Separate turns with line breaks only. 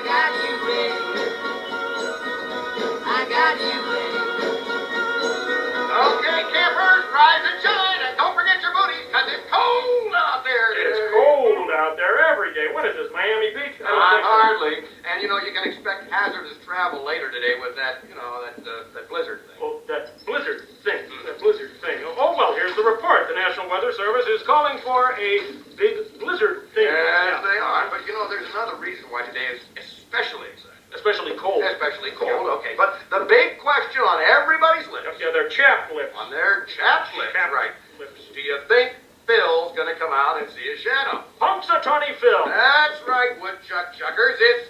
got you ready. I got you ready.
Okay, campers, rise and shine, and don't forget your booties, because it's cold out there today.
It's cold out there every day. What is this, Miami Beach?
Not hardly. And, you can expect hazardous travel later today with that, that blizzard thing.
Oh, that blizzard thing. That blizzard thing. Oh, well, here's the report. The National Weather Service is calling for a big blizzard thing.
Yes, they are. But, there's another reason why today is especially exciting.
Especially cold.
Especially cold, okay. But the big question on everybody's lips.
Yeah, they're chapped lips.
On their chapped lips,
Chapped
right.
lips.
Do you think Phil's going to come out and see his shadow?
Punxsutawney Phil.
That's right, woodchuck chuckers. It's